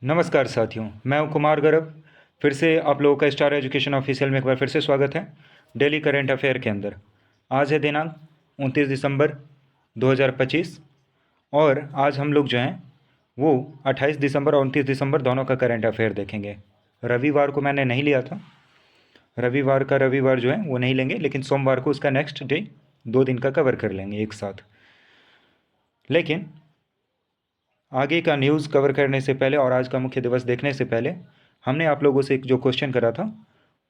नमस्कार साथियों, मैं हूं कुमार गर्ग। फिर से आप लोगों का स्टार एजुकेशन ऑफिशियल में एक बार फिर से स्वागत है डेली करेंट अफेयर के अंदर। आज है दिनांक 29 दिसंबर 2025 और आज हम लोग जो हैं वो 28 दिसंबर और 29 दिसंबर दोनों का करेंट अफेयर देखेंगे। रविवार को मैंने नहीं लिया था, रविवार जो है वो नहीं लेंगे, लेकिन सोमवार को उसका नेक्स्ट डे 2 दिन का कवर कर लेंगे एक साथ। लेकिन आगे का न्यूज़ कवर करने से पहले और आज का मुख्य दिवस देखने से पहले हमने आप लोगों से एक जो क्वेश्चन करा था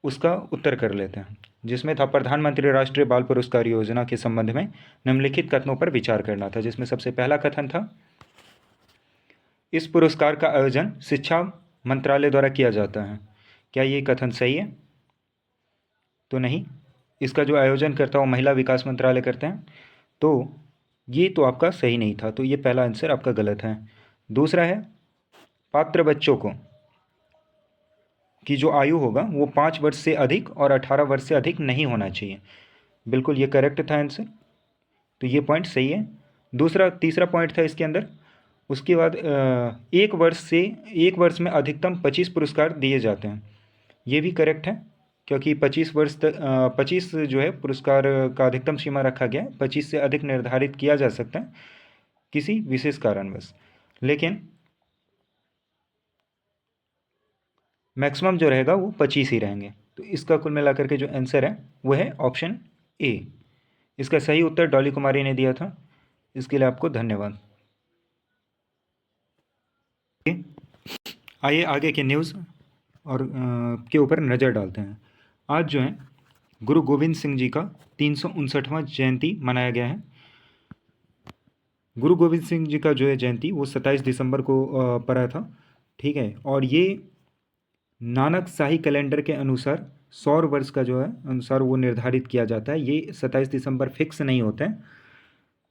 उसका उत्तर कर लेते हैं, जिसमें था प्रधानमंत्री राष्ट्रीय बाल पुरस्कार योजना के संबंध में निम्नलिखित कथनों पर विचार करना था। जिसमें सबसे पहला कथन था, इस पुरस्कार का आयोजन शिक्षा मंत्रालय द्वारा किया जाता है। क्या ये कथन सही है? तो नहीं, इसका जो आयोजन करता है वो महिला विकास मंत्रालय करते हैं, तो ये तो आपका सही नहीं था, तो ये पहला आंसर आपका गलत है। दूसरा है, पात्र बच्चों को की जो आयु होगा वो 5 वर्ष से अधिक और 18 वर्ष से अधिक नहीं होना चाहिए। बिल्कुल ये करेक्ट था आंसर, तो ये पॉइंट सही है। तीसरा पॉइंट था इसके अंदर, उसके बाद 1 वर्ष में अधिकतम 25 पुरस्कार दिए जाते हैं। ये भी करेक्ट है, क्योंकि 25 जो है पुरस्कार का अधिकतम सीमा रखा गया है। 25 से अधिक निर्धारित किया जा सकता है किसी विशेष कारणवश, लेकिन मैक्सिमम जो रहेगा वो 25 ही रहेंगे। तो इसका कुल मिलाकर के जो आंसर है वो है ऑप्शन ए। इसका सही उत्तर डॉली कुमारी ने दिया था, इसके लिए आपको धन्यवाद। आइए आगे के न्यूज़ और के ऊपर नज़र डालते हैं। आज जो है गुरु गोविंद सिंह जी का 359वां जयंती मनाया गया है। गुरु गोविंद सिंह जी का जो है जयंती वो 27 दिसंबर को पड़ा था, ठीक है। और ये नानक शाही कैलेंडर के अनुसार सौर वर्ष का जो है अनुसार वो निर्धारित किया जाता है। ये 27 दिसंबर फिक्स नहीं होता है,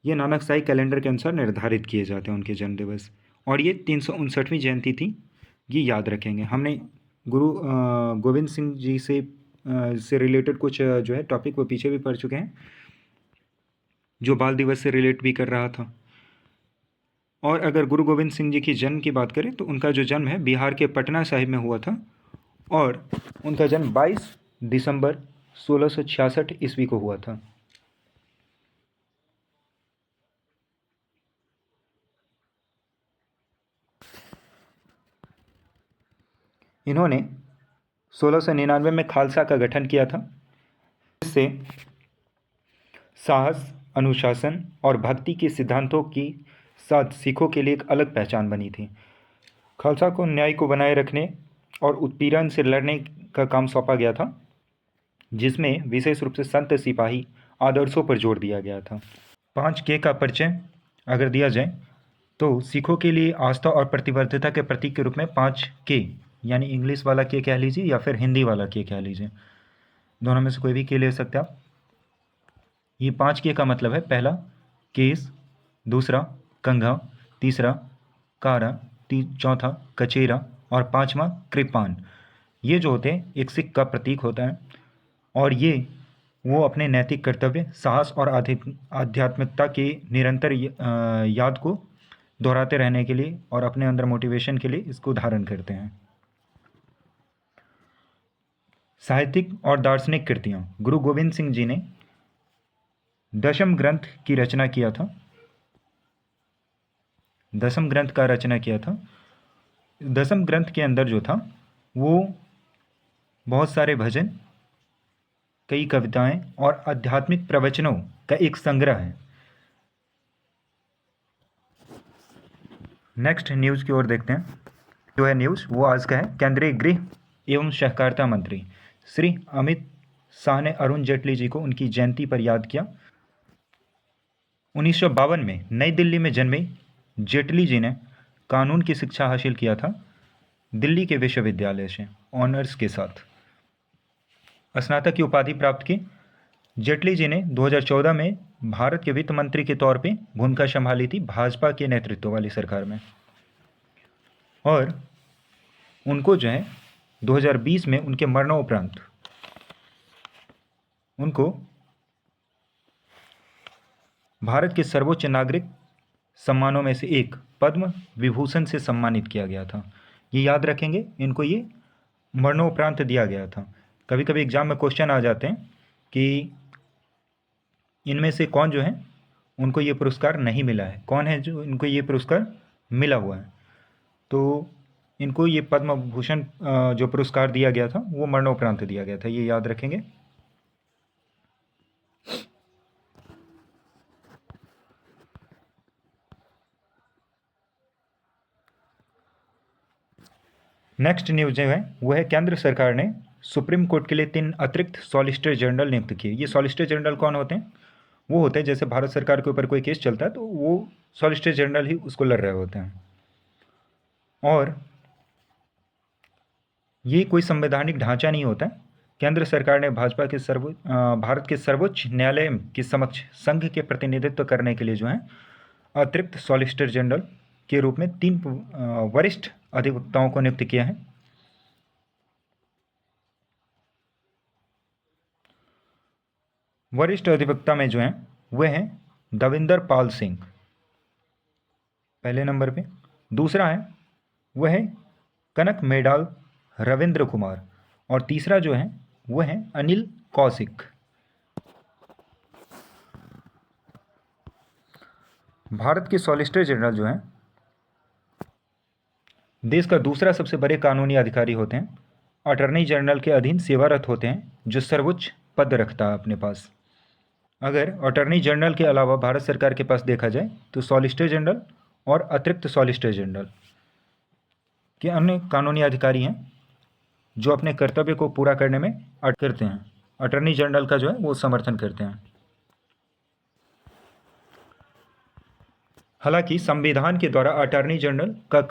ये नानक शाही कैलेंडर के अनुसार निर्धारित किए जाते हैं उनके जन्म दिवस। और ये 359वीं जयंती थी, ये याद रखेंगे। हमने गुरु गोविंद सिंह जी से रिलेटेड कुछ जो है टॉपिक वो पीछे भी पढ़ चुके हैं, जो बाल दिवस से रिलेट भी कर रहा था। और अगर गुरु गोविंद सिंह जी की जन्म की बात करें तो उनका जो जन्म है बिहार के पटना साहिब में हुआ था, और उनका जन्म 22 दिसंबर 1666 ईस्वी को हुआ था। इन्होंने 1699 में खालसा का गठन किया था, जिससे साहस, अनुशासन और भक्ति के सिद्धांतों की साथ सिखों के लिए एक अलग पहचान बनी थी। खालसा को न्याय को बनाए रखने और उत्पीड़न से लड़ने का काम सौंपा गया था, जिसमें विशेष रूप से संत सिपाही आदर्शों पर जोर दिया गया था। 5K का परिचय अगर दिया जाए तो सिखों के लिए आस्था और प्रतिबद्धता के प्रतीक के रूप में 5K, यानी इंग्लिश वाला के कह लीजिए या फिर हिंदी वाला के कह लीजिए, दोनों में से कोई भी के ले सकते हैं आप। ये 5K का मतलब है, पहला केस, दूसरा कंघा, तीसरा कारा, चौथा कचेरा और पांचवा कृपान। ये जो होते हैं एक सिख का प्रतीक होता है, और ये वो अपने नैतिक कर्तव्य, साहस और आध्यात्मिकता के निरंतर याद को दोहराते रहने के लिए और अपने अंदर मोटिवेशन के लिए इसको धारण करते हैं। साहित्यिक और दार्शनिक कृतियाँ, गुरु गोविंद सिंह जी ने दशम ग्रंथ की रचना किया था, दशम ग्रंथ का रचना किया था। दशम ग्रंथ के अंदर जो था वो बहुत सारे भजन, कई कविताएं और आध्यात्मिक प्रवचनों का एक संग्रह है। नेक्स्ट न्यूज़ की ओर देखते हैं। जो है न्यूज़ वो आज का है, केंद्रीय गृह एवं सहकारिता मंत्री श्री अमित शाह ने अरुण जेटली जी को उनकी जयंती पर याद किया। 1952 में नई दिल्ली में जन्मे जेटली जी ने कानून की शिक्षा हासिल किया था दिल्ली के विश्वविद्यालय से ऑनर्स के साथ। स्नातक की उपाधि प्राप्त की। जेटली जी ने 2014 में भारत के वित्त मंत्री के तौर पे भूमिका संभाली थी भाजपा के नेतृत्व वाली सरकार में, और उनको जो है 2020 में उनके मरणोपरांत उनको भारत के सर्वोच्च नागरिक सम्मानों में से एक पद्म विभूषण से सम्मानित किया गया था। ये याद रखेंगे, इनको ये मरणोपरांत दिया गया था। कभी कभी एग्जाम में क्वेश्चन आ जाते हैं कि इनमें से कौन जो है उनको ये पुरस्कार नहीं मिला है, कौन है जो इनको ये पुरस्कार मिला हुआ है। तो इनको ये पद्म भूषण जो पुरस्कार दिया गया था वो मरणोपरांत दिया गया था, ये याद रखेंगे। नेक्स्ट न्यूज़ जो है वो है केंद्र सरकार ने सुप्रीम कोर्ट के लिए 3 अतिरिक्त सॉलिसिटर जनरल नियुक्त किए। ये सॉलिसिटर जनरल कौन होते हैं? वो होते हैं जैसे भारत सरकार के ऊपर कोई केस चलता है तो वो सॉलिसिटर जनरल ही उसको लड़ रहे होते हैं। और ये कोई संवैधानिक ढांचा नहीं होता है। केंद्र सरकार ने भारत के सर्वोच्च न्यायालय के समक्ष संघ के प्रतिनिधित्व करने के लिए जो है अतिरिक्त सॉलिसिटर जनरल के रूप में 3 वरिष्ठ अधिवक्ताओं को नियुक्त किया है। वरिष्ठ अधिवक्ता में जो हैं वह हैं दविंदर पाल सिंह पहले नंबर पे, दूसरा है वह है कनक मेडाल रविंद्र कुमार, और तीसरा जो है वह है अनिल कौशिक। भारत के सॉलिसिटर जनरल जो हैं देश का दूसरा सबसे बड़े कानूनी अधिकारी होते हैं। अटॉर्नी जनरल के अधीन सेवारत होते हैं, जो सर्वोच्च पद रखता है अपने पास। अगर अटॉर्नी जनरल के अलावा भारत सरकार के पास देखा जाए तो सॉलिसिटर जनरल और अतिरिक्त सॉलिसिटर जनरल के अन्य कानूनी अधिकारी हैं जो अपने कर्तव्य को पूरा करने में करते हैं। अटॉर्नी जनरल का जो है वो समर्थन करते हैं। हालांकि संविधान के द्वारा अटॉर्नी जनरल का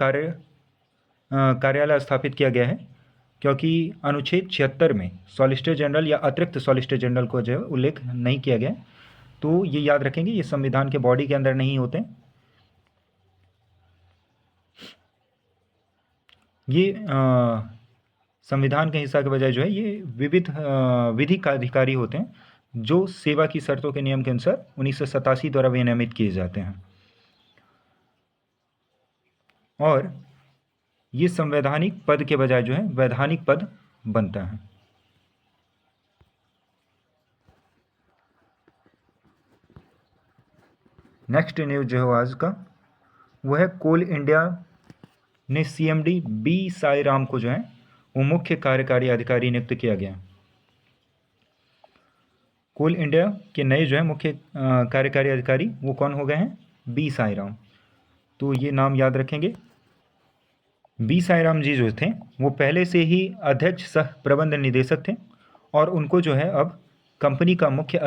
कार्यालय स्थापित किया गया है, क्योंकि अनुच्छेद 76 में सॉलिसिटर जनरल या अतिरिक्त सॉलिसिटर जनरल को जो है उल्लेख नहीं किया गया है। तो ये याद रखेंगे, ये संविधान के बॉडी के अंदर नहीं होते। ये संविधान के हिस्सा के बजाय जो है ये विविध विधि का अधिकारी होते हैं, जो सेवा की शर्तों के नियम के अनुसार 1987 द्वारा विनियमित किए जाते हैं। और ये संवैधानिक पद के बजाय जो है वैधानिक पद बनता है। नेक्स्ट न्यूज जो है आज का वो है कोल इंडिया ने सीएमडी बी साई राम को जो है वो मुख्य कार्यकारी अधिकारी नियुक्त किया गया। कोल इंडिया के नए जो है मुख्य कार्यकारी अधिकारी वो कौन हो गए हैं? बी साई राम। तो ये नाम याद रखेंगे। बी साई राम जी जो थे वो पहले से ही अध्यक्ष सह प्रबंध निदेशक थे, और उनको जो है अब कंपनी का मुख्य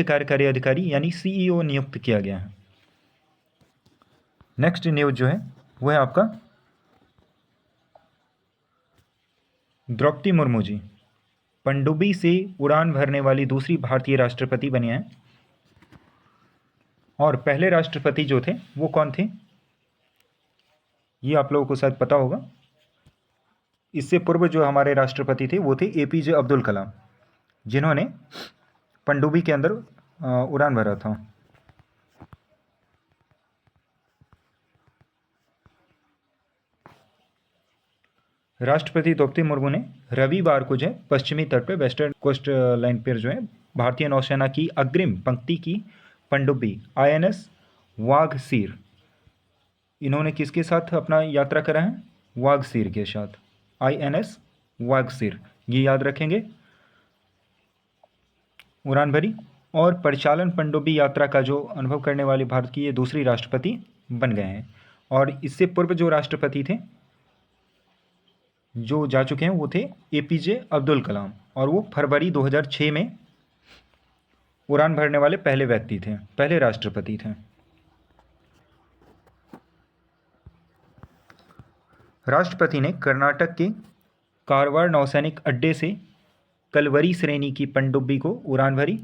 कार्यकारी अधिकारी यानी सीईओ नियुक्त किया गया है। नेक्स्ट न्यूज जो है वो है आपका द्रौपदी मुर्मू जी पनडुब्बी से उड़ान भरने वाली दूसरी भारतीय राष्ट्रपति बनी हैं। और पहले राष्ट्रपति जो थे वो कौन थे? ये आप लोगों को शायद पता होगा। इससे पूर्व जो हमारे राष्ट्रपति थे वो थे एपीजे अब्दुल कलाम, जिन्होंने पनडुब्बी के अंदर उड़ान भरा था। राष्ट्रपति द्रौपदी मुर्मू ने रविवार को जो है पश्चिमी तट पर वेस्टर्न कोस्ट लाइन पर जो है भारतीय नौसेना की अग्रिम पंक्ति की पनडुब्बी आईएनएस वाघसीर, इन्होंने किसके साथ अपना यात्रा करा है? वाघसीर के साथ, आईएनएस वाघसीर, ये याद रखेंगे। उड़ान भरी और परिचालन पनडुब्बी यात्रा का जो अनुभव करने वाली भारत की ये दूसरी राष्ट्रपति बन गए हैं। और इससे पूर्व जो राष्ट्रपति थे जो जा चुके हैं वो थे एपीजे अब्दुल कलाम, और वो फरवरी 2006 में उड़ान भरने वाले पहले व्यक्ति थे, पहले राष्ट्रपति थे। राष्ट्रपति ने कर्नाटक के कारवार नौसैनिक अड्डे से कलवरी श्रेणी की पनडुब्बी को उड़ान भरी।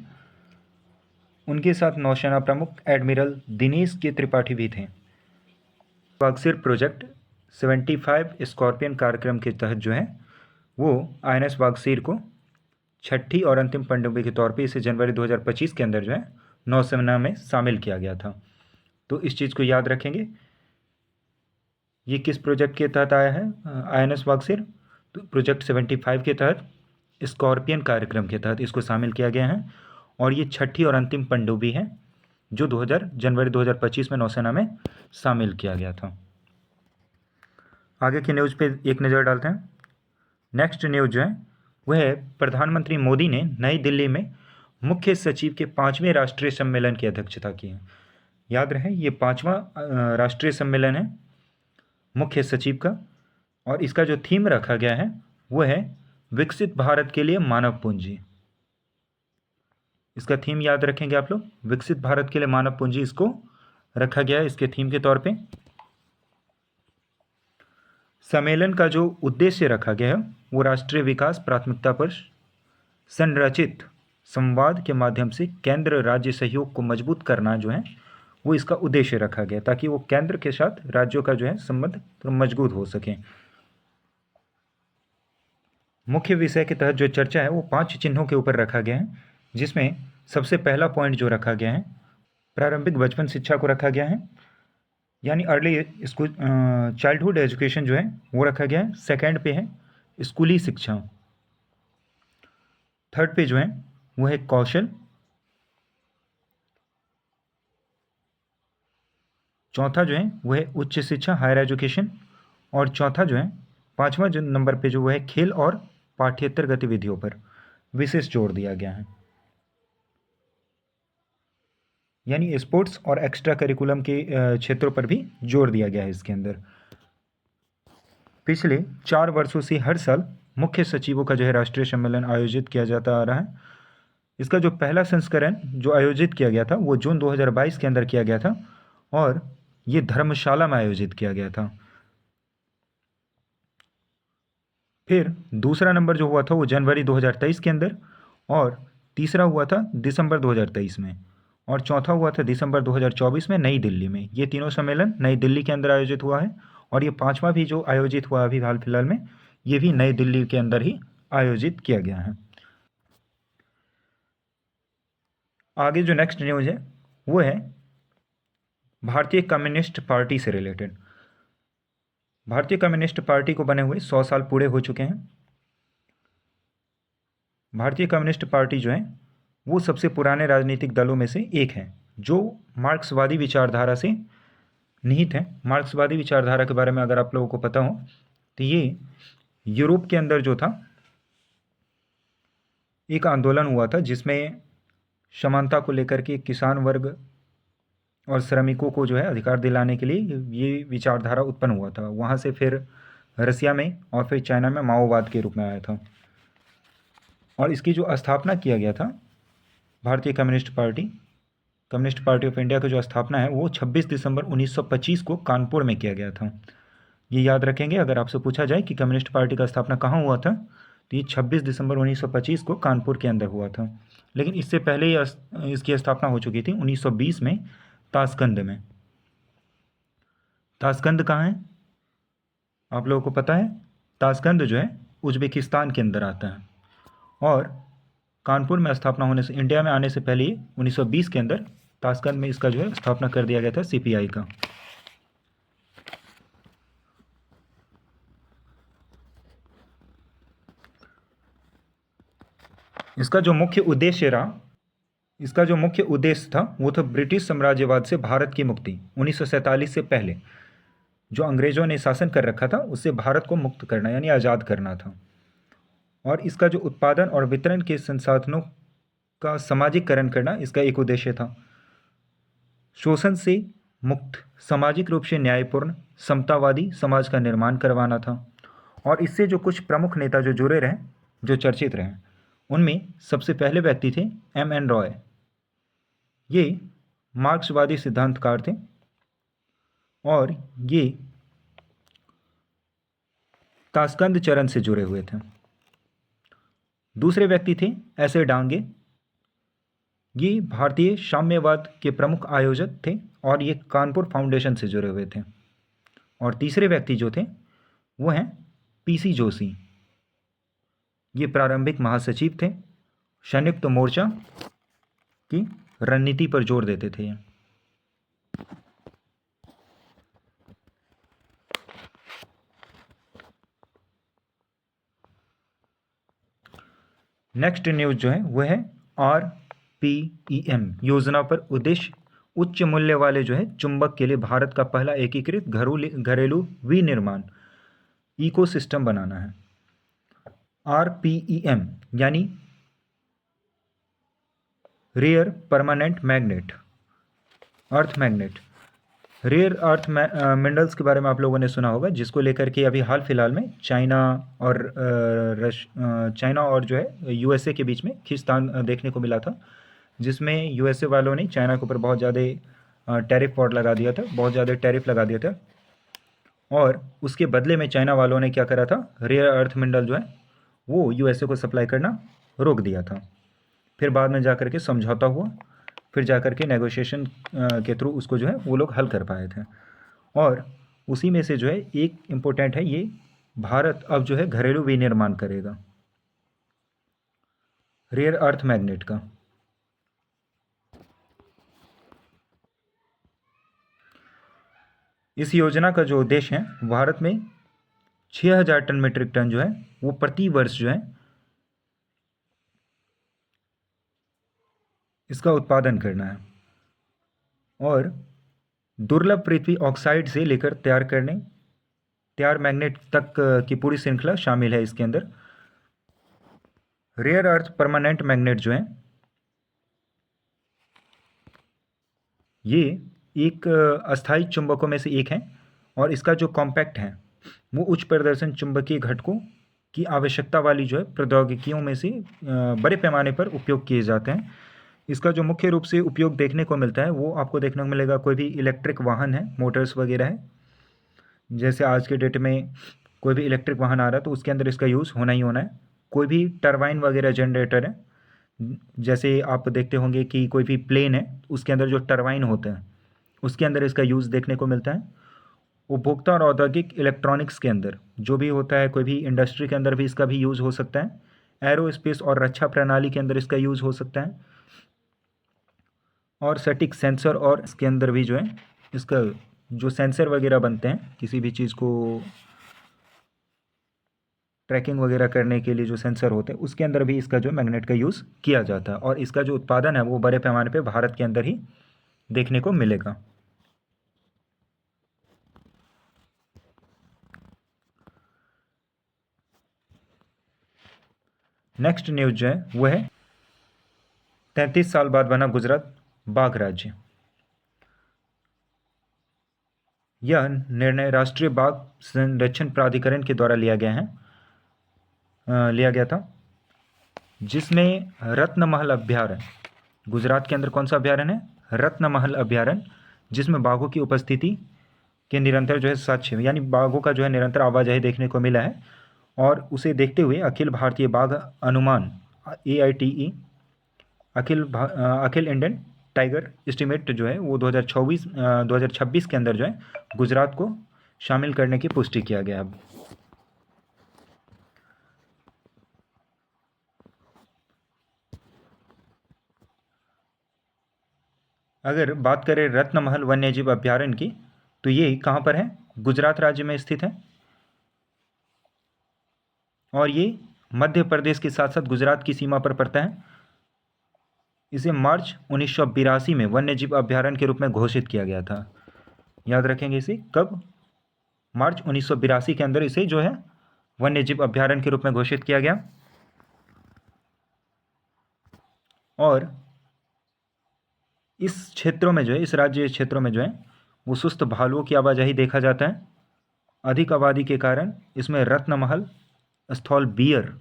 उनके साथ नौसेना प्रमुख एडमिरल दिनेश के त्रिपाठी भी थे। वाघसीर प्रोजेक्ट 75 स्कॉर्पियन कार्यक्रम के तहत जो है वो आईएनएस वाघसीर को छठी और अंतिम पनडुब्बी के तौर पे इसे जनवरी 2025 के अंदर जो है नौसेना में शामिल किया गया था। तो इस चीज़ को याद रखेंगे। ये किस प्रोजेक्ट के तहत आया है? INS वागसिर तो प्रोजेक्ट 75 के तहत, स्कॉर्पियन कार्यक्रम के तहत इसको शामिल किया गया है। और ये छठी और अंतिम पनडुब्बी है जो जनवरी 2025 में नौसेना में शामिल किया गया था। आगे की न्यूज़ पे एक नज़र डालते हैं। नेक्स्ट न्यूज़ जो है वह है, प्रधानमंत्री मोदी ने नई दिल्ली में मुख्य सचिव के 5वें राष्ट्रीय सम्मेलन की अध्यक्षता की है। याद रहे ये 5वां राष्ट्रीय सम्मेलन है मुख्य सचिव का, और इसका जो थीम रखा गया है वो है विकसित भारत के लिए मानव पूंजी। इसका थीम याद रखेंगे आप लोग, विकसित भारत के लिए मानव पूंजी इसको रखा गया है इसके थीम के तौर पे। सम्मेलन का जो उद्देश्य रखा गया है वो राष्ट्रीय विकास प्राथमिकता पर संरचित संवाद के माध्यम से केंद्र राज्य सहयोग को मजबूत करना जो है वो इसका उद्देश्य रखा गया, ताकि वो केंद्र के साथ राज्यों का जो है संबंध मजबूत हो सके। मुख्य विषय के तहत जो चर्चा है वो 5 चिन्हों के ऊपर रखा गया है, जिसमें सबसे पहला पॉइंट जो रखा गया है प्रारंभिक बचपन शिक्षा को रखा गया है, यानी अर्ली स्कूल चाइल्डहुड एजुकेशन जो है वो रखा गया है। सेकंड पे है स्कूली शिक्षा। थर्ड पे जो है वो है कौशल। चौथा जो है वो है उच्च शिक्षा, हायर एजुकेशन। और चौथा जो है 5वां जो नंबर पे जो वो है खेल और पाठ्येतर गतिविधियों पर विशेष जोर दिया गया है, यानी स्पोर्ट्स और एक्स्ट्रा करिकुलम के क्षेत्रों पर भी जोर दिया गया है इसके अंदर। पिछले 4 वर्षों से हर साल मुख्य सचिवों का जो है राष्ट्रीय सम्मेलन आयोजित किया जाता आ रहा है। इसका जो पहला संस्करण जो आयोजित किया गया था वो जून 2022 के अंदर किया गया था, और ये धर्मशाला में आयोजित किया गया था। फिर दूसरा नंबर जो हुआ था वो जनवरी 2023 के अंदर, और तीसरा हुआ था दिसंबर 2023 में, और चौथा हुआ था दिसंबर 2024 में नई दिल्ली में। ये तीनों सम्मेलन नई दिल्ली के अंदर आयोजित हुआ है, और ये 5वां भी जो आयोजित हुआ अभी हाल फिलहाल में ये भी नई दिल्ली के अंदर ही आयोजित किया गया है। आगे जो नेक्स्ट न्यूज़ है वो है भारतीय कम्युनिस्ट पार्टी से रिलेटेड। भारतीय कम्युनिस्ट पार्टी को बने हुए 100 साल पूरे हो चुके हैं। भारतीय कम्युनिस्ट पार्टी जो है वो सबसे पुराने राजनीतिक दलों में से एक है जो मार्क्सवादी विचारधारा से निहित है। मार्क्सवादी विचारधारा के बारे में अगर आप लोगों को पता हो तो ये यूरोप के अंदर जो था एक आंदोलन हुआ था, जिसमें समानता को लेकर के किसान वर्ग और श्रमिकों को जो है अधिकार दिलाने के लिए ये विचारधारा उत्पन्न हुआ था। वहाँ से फिर रसिया में और फिर चाइना में माओवाद के रूप में आया था, और इसकी जो स्थापना किया गया था भारतीय कम्युनिस्ट पार्टी ऑफ इंडिया की जो स्थापना है वो 26 दिसंबर 1925 को कानपुर में किया गया था। ये याद रखेंगे, अगर आपसे पूछा जाए कि कम्युनिस्ट पार्टी का स्थापना कहाँ हुआ था तो ये 26 दिसंबर 1925 को कानपुर के अंदर हुआ था। लेकिन इससे पहले इसकी स्थापना हो चुकी थी 1920 में ताशकंद में। ताशकंद कहाँ है आप लोगों को पता है? ताशकंद जो है उज्बेकिस्तान के अंदर आता है, और कानपुर में स्थापना होने से, इंडिया में आने से पहले 1920 के अंदर ताशकंद में इसका जो है स्थापना कर दिया गया था CPI का। इसका जो मुख्य उद्देश्य था वो था ब्रिटिश साम्राज्यवाद से भारत की मुक्ति। 1947 से पहले जो अंग्रेजों ने शासन कर रखा था उससे भारत को मुक्त करना, यानी आज़ाद करना था। और इसका जो उत्पादन और वितरण के संसाधनों का सामाजिकरण करना इसका एक उद्देश्य था। शोषण से मुक्त, सामाजिक रूप से न्यायपूर्ण, समतावादी समाज का निर्माण करवाना था। और इससे जो कुछ प्रमुख नेता जो जुड़े रहे, जो चर्चित रहे, उनमें सबसे पहले व्यक्ति थे M.N. रॉय। ये मार्क्सवादी सिद्धांतकार थे, और ये ताशकंद चरण से जुड़े हुए थे। दूसरे व्यक्ति थे S.A. डांगे। ये भारतीय साम्यवाद के प्रमुख आयोजक थे, और ये कानपुर फाउंडेशन से जुड़े हुए थे। और तीसरे व्यक्ति जो थे वो हैं PC जोशी। ये प्रारंभिक महासचिव थे, संयुक्त मोर्चा की रणनीति पर जोर देते थे। नेक्स्ट न्यूज़ जो है वह है RPEM योजना पर उद्देश्य उच्च मूल्य वाले जो है चुंबक के लिए भारत का पहला एकीकृत घरेलू विनिर्माण इकोसिस्टम बनाना है। RPEM यानी rare permanent magnet, earth magnet. Rare earth minerals के बारे में आप लोगों ने सुना होगा, जिसको लेकर के अभी हाल फिलहाल में चाइना और जो है USA के बीच में खींचतान देखने को मिला था, जिसमें USA वालों ने चाइना के ऊपर बहुत ज़्यादा टैरिफ वॉर लगा दिया था, बहुत ज़्यादा टैरिफ लगा दिया था। और उसके बदले में चाइना वालों ने क्या करा था, रेयर अर्थ मिनरल जो है वो USA को सप्लाई करना रोक दिया था। फिर बाद में जा कर के समझौता हुआ, फिर जा कर के नेगोशिएशन के थ्रू उसको जो है वो लोग हल कर पाए थे। और उसी में से जो है एक इम्पोर्टेंट है, ये भारत अब जो है घरेलू विनिर्माण करेगा रेयर अर्थ मैग्नेट का। इस योजना का जो उद्देश्य है, भारत में 6000 टन मीट्रिक टन जो है वो प्रति वर्ष जो है इसका उत्पादन करना है। और दुर्लभ पृथ्वी ऑक्साइड से लेकर तैयार मैग्नेट तक की पूरी श्रृंखला शामिल है इसके अंदर। रेयर अर्थ परमानेंट मैग्नेट जो है ये एक अस्थायी चुंबकों में से एक है, और इसका जो कॉम्पैक्ट है वो उच्च प्रदर्शन चुंबकीय घटकों की आवश्यकता वाली जो है प्रौद्योगिकियों में से बड़े पैमाने पर उपयोग किए जाते हैं। इसका जो मुख्य रूप से उपयोग देखने को मिलता है वो आपको देखने को मिलेगा, कोई भी इलेक्ट्रिक वाहन है, मोटर्स वगैरह है, जैसे आज के डेट में कोई भी इलेक्ट्रिक वाहन आ रहा है तो उसके अंदर इसका यूज़ होना ही होना है। कोई भी टरबाइन वगैरह जनरेटर है, जैसे आप देखते होंगे कि कोई भी प्लेन है उसके अंदर जो टरबाइन होते हैं उसके अंदर इसका यूज़ देखने को मिलता है। उपभोक्ता और औद्योगिक इलेक्ट्रॉनिक्स के अंदर जो भी होता है, कोई भी इंडस्ट्री के अंदर भी इसका भी यूज़ हो सकता है। एरोस्पेस और रक्षा प्रणाली के अंदर इसका यूज़ हो सकता है। और सटीक सेंसर और इसके अंदर भी जो है इसका जो सेंसर वगैरह बनते हैं, किसी भी चीज़ को ट्रैकिंग वगैरह करने के लिए जो सेंसर होते हैं उसके अंदर भी इसका जो मैग्नेट का यूज़ किया जाता है। और इसका जो उत्पादन है वो बड़े पैमाने पे भारत के अंदर ही देखने को मिलेगा। नेक्स्ट न्यूज़ जो है वो है 33 साल बाद बना गुजरात बाघ राज्य। यह निर्णय राष्ट्रीय बाघ संरक्षण प्राधिकरण के द्वारा लिया गया था, जिसमें रत्नमहल अभ्यारण्य, गुजरात के अंदर कौन सा अभ्यारण्य है, रत्नमहल अभ्यारण्य, जिसमें बाघों की उपस्थिति के निरंतर जो है साक्ष्य, यानी बाघों का जो है निरंतर आवाजाही देखने को मिला है। और उसे देखते हुए अखिल भारतीय बाघ अनुमान AITE, अखिल इंडियन टाइगर एस्टीमेट जो है वो 2026 के अंदर जो है गुजरात को शामिल करने की पुष्टि किया गया। अब अगर बात करें रत्नमहल वन्यजीव अभ्यारण्य की, तो ये कहाँ पर है, गुजरात राज्य में स्थित है। और ये मध्य प्रदेश के साथ साथ गुजरात की सीमा पर पड़ता है। इसे मार्च 1982 में वन्यजीव अभ्यारण्य के रूप में घोषित किया गया था। याद रखेंगे इसे, कब, मार्च 1982 के अंदर इसे जो है वन्यजीव अभ्यारण्य के रूप में घोषित किया गया। और इस क्षेत्रों में जो है, इस राज्य क्षेत्रों में जो है वो सुस्त भालुओं की आवाजाही देखा जाता है। अधिक आबादी के कारण इसमें रत्नमहल स्थॉल बियर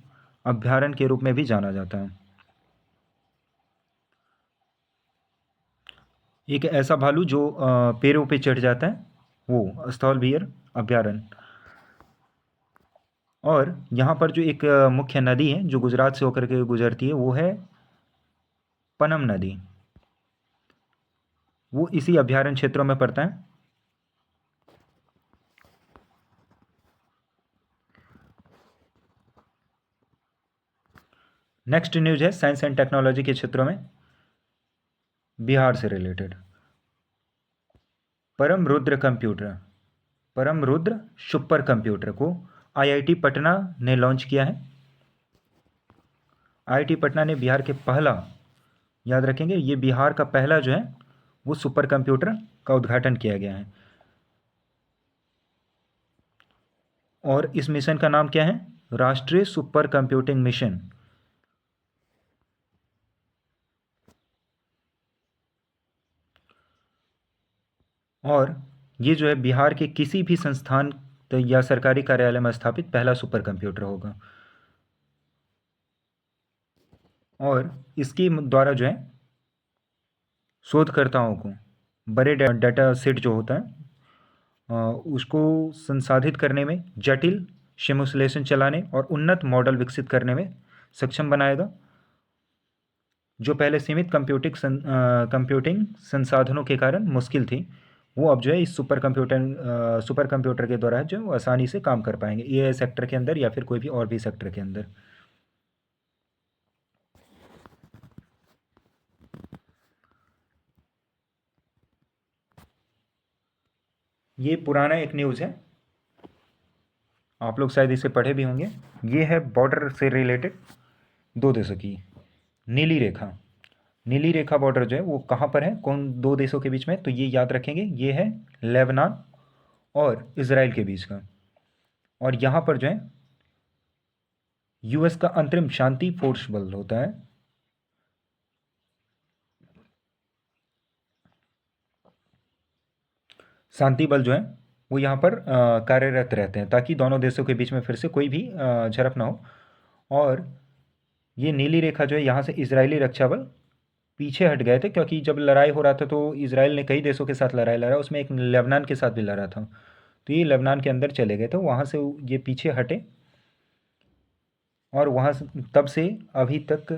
अभ्यारण्य के रूप में भी जाना जाता है। एक ऐसा भालू जो पेड़ों पे चढ़ जाता है, वो स्थॉल बियर अभ्यारण्य। और यहाँ पर जो एक मुख्य नदी है जो गुजरात से होकर के गुजरती है वो है पनम नदी, वो इसी अभ्यारण्य क्षेत्रों में पड़ता है। नेक्स्ट न्यूज है साइंस एंड टेक्नोलॉजी के क्षेत्रों में बिहार से रिलेटेड। परम रुद्र सुपर कंप्यूटर को IIT पटना ने लॉन्च किया है। आईआईटी पटना ने बिहार के पहला, याद रखेंगे, ये बिहार का पहला जो है वो सुपर कंप्यूटर का उद्घाटन किया गया है। और इस मिशन का नाम क्या है? राष्ट्रीय सुपर कंप्यूटिंग मिशन। और ये जो है बिहार के किसी भी संस्थान या सरकारी कार्यालय में स्थापित पहला सुपर कंप्यूटर होगा। और इसके द्वारा जो है शोधकर्ताओं को बड़े डाटा सेट जो होता है उसको संसाधित करने में, जटिल सिमुलेशन चलाने और उन्नत मॉडल विकसित करने में सक्षम बनाएगा। जो पहले सीमित कंप्यूटिंग संसाधनों के कारण मुश्किल थी, वो अब जो है इस सुपर कंप्यूटर के द्वारा जो है वो आसानी से काम कर पाएंगे, एआई सेक्टर के अंदर या फिर कोई भी और भी सेक्टर के अंदर। ये पुराना एक न्यूज़ है, आप लोग शायद इसे पढ़े भी होंगे। ये है बॉर्डर से रिलेटेड दो देशों की नीली रेखा। नीली रेखा बॉर्डर जो है वो कहाँ पर है, कौन दो देशों के बीच में? तो ये याद रखेंगे, ये है लेबनान और इजराइल के बीच का। और यहाँ पर जो है यूएस का अंतरिम शांति फोर्स बल होता है। शांति बल जो है वो यहाँ पर कार्यरत रहते हैं ताकि दोनों देशों के बीच में फिर से कोई भी झड़प ना हो। और ये नीली रेखा जो है, यहाँ से इजरायली रक्षा बल पीछे हट गए थे, क्योंकि जब लड़ाई हो रहा था तो इसराइल ने कई देशों के साथ लड़ाई लड़ा, उसमें एक लेबनान के साथ भी लड़ा था। तो ये लेबनान के अंदर चले गए थे, वहाँ से ये पीछे हटे और वहाँ से तब से अभी तक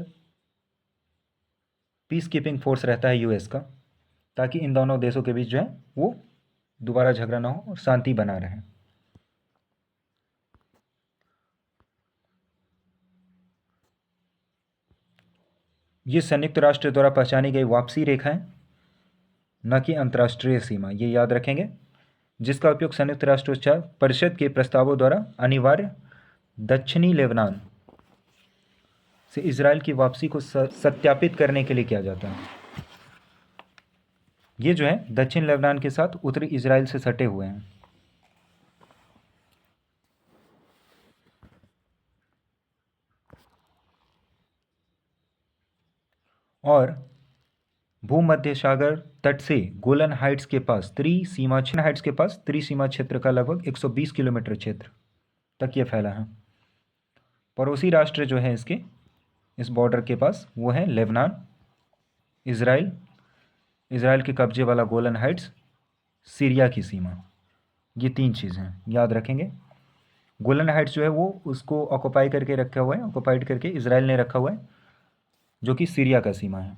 पीस कीपिंग फोर्स रहता है यूएस का, ताकि इन दोनों देशों के बीच जो है वो दोबारा झगड़ा ना हो और शांति बना रहे। ये संयुक्त राष्ट्र द्वारा पहचानी गई वापसी रेखा है, न कि अंतर्राष्ट्रीय सीमा, ये याद रखेंगे, जिसका उपयोग संयुक्त राष्ट्र परिषद के प्रस्तावों द्वारा अनिवार्य दक्षिणी लेबनान से इजराइल की वापसी को सत्यापित करने के लिए किया जाता है। ये जो है दक्षिण लेबनान के साथ उत्तरी इजराइल से सटे हुए हैं। और भूमध्य सागर तट से गोलन हाइट्स के पास त्रिसीमा क्षेत्र का लगभग 120 किलोमीटर क्षेत्र तक ये फैला है। पड़ोसी राष्ट्र जो है इसके इस बॉर्डर के पास वो है लेबनान, इजराइल के कब्जे वाला गोलन हाइट्स, सीरिया की सीमा। ये तीन चीज़ हैं, याद रखेंगे। गोलन हाइट्स जो है वो उसको ऑक्युपाई करके रखा हुआ है, ऑक्युपाइड करके इजराइल ने रखा हुआ है, जो कि सीरिया का सीमा है।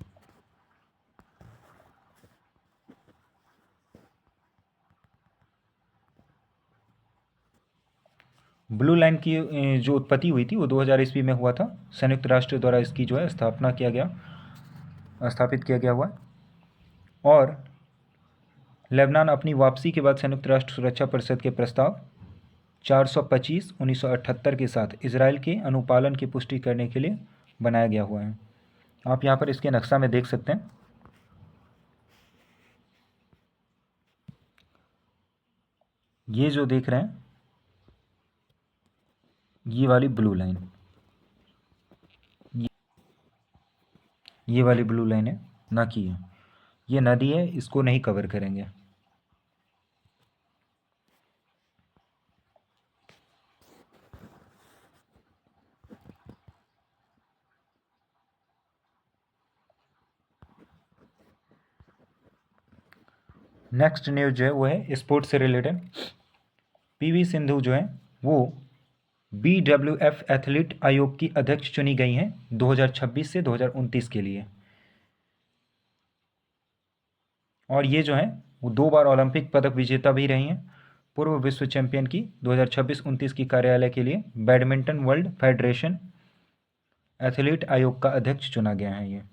ब्लू लाइन की जो उत्पत्ति हुई थी वो 2000 ईस्वी में हुआ था। संयुक्त राष्ट्र द्वारा इसकी जो है स्थापित किया गया हुआ। और लेबनान अपनी वापसी के बाद संयुक्त राष्ट्र सुरक्षा परिषद के प्रस्ताव 425/1978 के साथ इजराइल के अनुपालन की पुष्टि करने के लिए बनाया गया हुआ है। आप यहाँ पर इसके नक्शा में देख सकते हैं, ये जो देख रहे हैं ये वाली ब्लू लाइन, ये वाली ब्लू लाइन है, ना कि ये नदी है, इसको नहीं कवर करेंगे। नेक्स्ट न्यूज़ जो है वो है स्पोर्ट्स से रिलेटेड। पीवी सिंधु जो है वो BWF एथलीट आयोग की अध्यक्ष चुनी गई हैं 2026 से 2029 के लिए। और ये जो है वो 2 बार ओलंपिक पदक विजेता भी रही हैं। पूर्व विश्व चैंपियन की 2026-29 की कार्यालय के लिए बैडमिंटन वर्ल्ड फेडरेशन एथलीट आयोग का अध्यक्ष चुना गया है। ये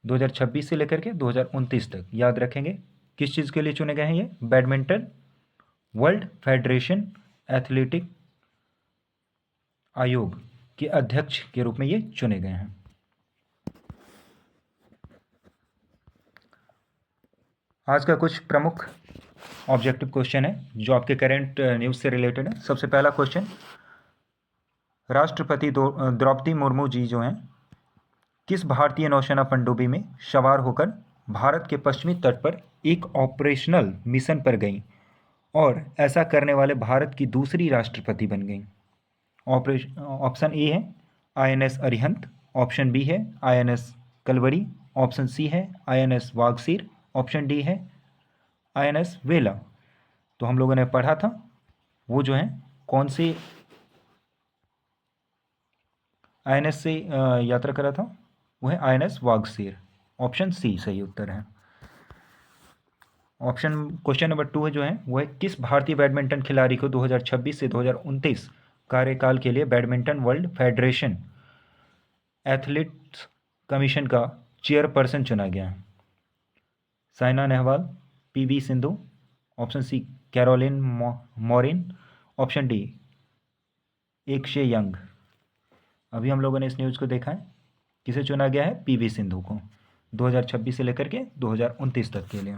2026 से लेकर के 2029 तक, याद रखेंगे, किस चीज़ के लिए चुने गए हैं? ये बैडमिंटन वर्ल्ड फेडरेशन एथलेटिक आयोग के अध्यक्ष के रूप में ये चुने गए हैं। आज का कुछ प्रमुख ऑब्जेक्टिव क्वेश्चन है जो आपके करंट न्यूज़ से रिलेटेड है। सबसे पहला क्वेश्चन, राष्ट्रपति द्रौपदी मुर्मू जी जो हैं किस भारतीय नौसेना पनडुब्बी में सवार होकर भारत के पश्चिमी तट पर एक ऑपरेशनल मिशन पर गईं और ऐसा करने वाले भारत की दूसरी राष्ट्रपति बन गईं? ऑप्शन ए है आईएनएस अरिहंत, ऑप्शन बी है आईएनएस कलवरी, ऑप्शन सी है आईएनएस वागसीर, ऑप्शन डी है आईएनएस वेला। तो हम लोगों ने पढ़ा था वो जो है कौन से आईएनएस से यात्रा करा था, वो है आईएनएस वागसीर। ऑप्शन सी सही उत्तर है। ऑप्शन क्वेश्चन नंबर 2 है जो है वो है किस भारतीय बैडमिंटन खिलाड़ी को 2026 से 2029 कार्यकाल के लिए badminton world federation athletes commission का चेयरपर्सन चुना गया? Saina Nehwal, PV Sindhu, option C Caroline Marin, option D एकशे यंग। अभी हम लोगों ने इस न्यूज़ को देखा है, किसे चुना गया है? पीवी सिंधु को 2026 से लेकर के 2029 तक के लिए।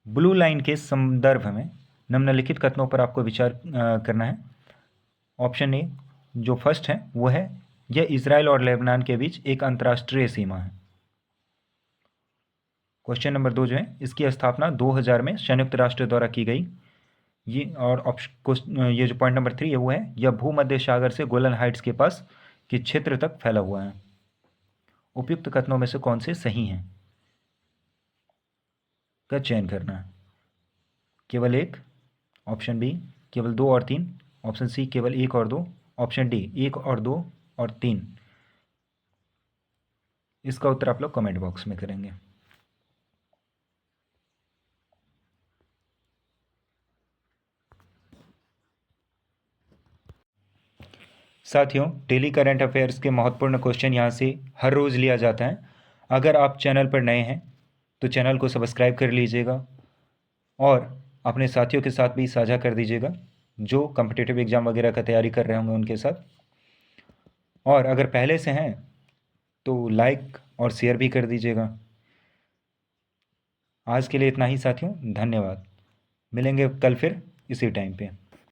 ब्लू लाइन के संदर्भ में निम्नलिखित कथनों पर आपको विचार करना है। ऑप्शन ए जो फर्स्ट है वो है यह इजराइल और लेबनान के बीच एक अंतर्राष्ट्रीय सीमा है। क्वेश्चन नंबर 2 जो है इसकी स्थापना 2000 में संयुक्त राष्ट्र द्वारा की गई। ये और ये जो पॉइंट नंबर 3 है वो है यह भूमध्य सागर से गोलन हाइट्स के पास के क्षेत्र तक फैला हुआ है। उपयुक्त कथनों में से कौन से सही हैं का चयन करना है। केवल एक, ऑप्शन बी केवल 2 और 3, ऑप्शन सी केवल 1 और 2, ऑप्शन डी 1 और 2 और 3। इसका उत्तर आप लोग कमेंट बॉक्स में करेंगे। साथियों, डेली करंट अफेयर्स के महत्वपूर्ण क्वेश्चन यहाँ से हर रोज़ लिया जाता है। अगर आप चैनल पर नए हैं तो चैनल को सब्सक्राइब कर लीजिएगा और अपने साथियों के साथ भी साझा कर दीजिएगा जो कॉम्पिटिटिव एग्ज़ाम वगैरह का तैयारी कर रहे होंगे उनके साथ। और अगर पहले से हैं तो लाइक और शेयर भी कर दीजिएगा। आज के लिए इतना ही साथियों, धन्यवाद। मिलेंगे कल फिर इसी टाइम पे।